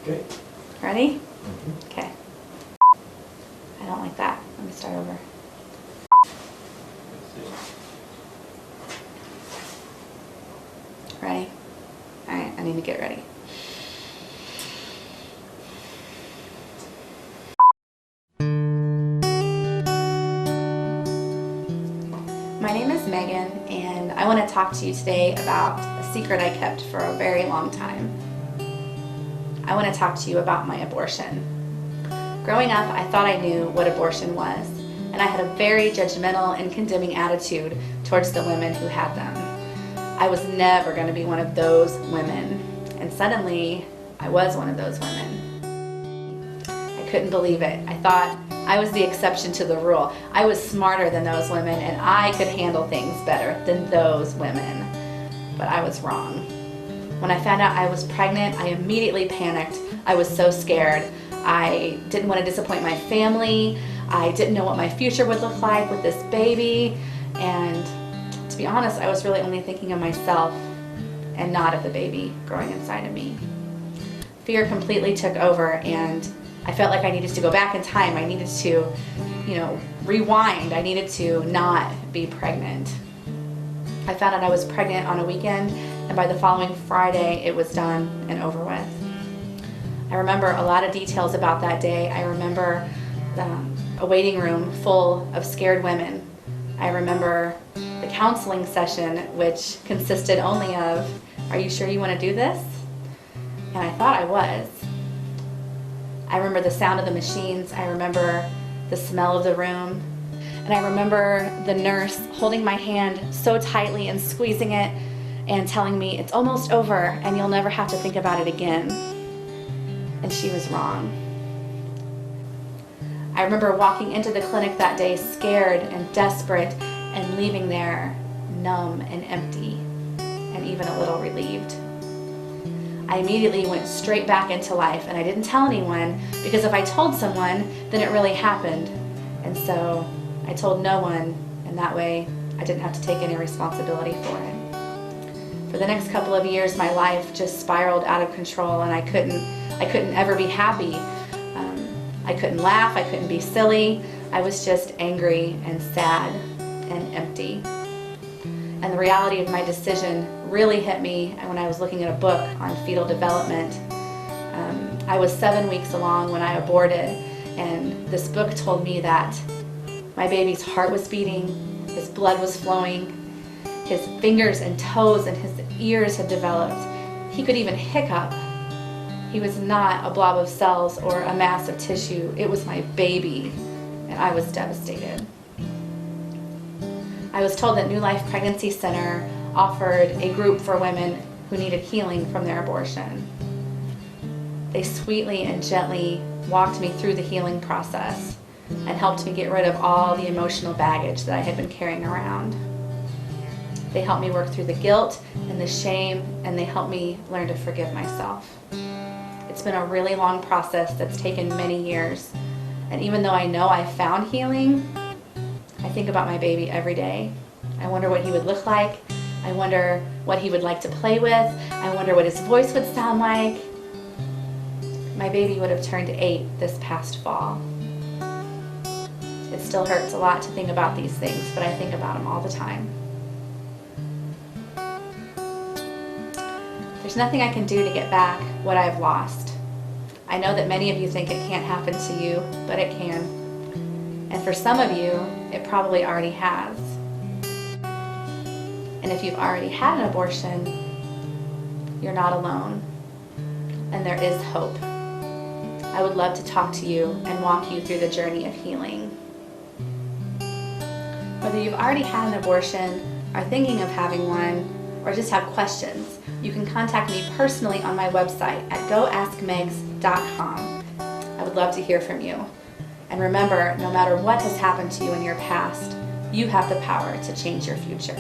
Okay. Ready? Okay. I don't like that. Let me start over. Ready? Alright, I need to get ready. My name is Megan, and I want to talk to you today about a secret I kept for a very long time. I want to talk to you about my abortion. Growing up, I thought I knew what abortion was, and I had a very judgmental and condemning attitude towards the women who had them. I was never going to be one of those women, and suddenly I was one of those women. I couldn't believe it. I thought I was the exception to the rule. I was smarter than those women, and I could handle things better than those women. But I was wrong. When I found out I was pregnant, I immediately panicked. I was so scared. I didn't want to disappoint my family. I didn't know what my future would look like with this baby. And to be honest, I was really only thinking of myself and not of the baby growing inside of me. Fear completely took over, and I felt like I needed to go back in time. I needed to, rewind. I needed to not be pregnant. I found out I was pregnant on a weekend, and by the following Friday, it was done and over with. I remember a lot of details about that day. I remember a waiting room full of scared women. I remember the counseling session, which consisted only of, "Are you sure you want to do this?" And I thought I was. I remember the sound of the machines. I remember the smell of the room. And I remember the nurse holding my hand so tightly and squeezing it and telling me, "It's almost over and you'll never have to think about it again." And she was wrong. I remember walking into the clinic that day scared and desperate and leaving there numb and empty and even a little relieved. I immediately went straight back into life, and I didn't tell anyone, because if I told someone, then it really happened. And so I told no one, and that way I didn't have to take any responsibility for it. For the next couple of years, my life just spiraled out of control, and I couldn't ever be happy. I couldn't laugh, I couldn't be silly. I was just angry and sad and empty. And the reality of my decision really hit me when I was looking at a book on fetal development. I was 7 weeks along when I aborted, and this book told me that my baby's heart was beating, his blood was flowing, his fingers and toes and his ears had developed. He could even hiccup. He was not a blob of cells or a mass of tissue. It was my baby, and I was devastated. I was told that New Life Pregnancy Center offered a group for women who needed healing from their abortion. They sweetly and gently walked me through the healing process and helped me get rid of all the emotional baggage that I had been carrying around. They helped me work through the guilt and the shame, and they helped me learn to forgive myself. It's been a really long process that's taken many years, and even though I know I found healing, I think about my baby every day. I wonder what he would look like. I wonder what he would like to play with. I wonder what his voice would sound like. My baby would have turned 8 this past fall. It still hurts a lot to think about these things, but I think about them all the time. There's nothing I can do to get back what I've lost. I know that many of you think it can't happen to you, but it can. And for some of you, it probably already has. And if you've already had an abortion, you're not alone. And there is hope. I would love to talk to you and walk you through the journey of healing. Whether you've already had an abortion, are thinking of having one, or just have questions, you can contact me personally on my website at GoAskMegz.com. I would love to hear from you. And remember, no matter what has happened to you in your past, you have the power to change your future.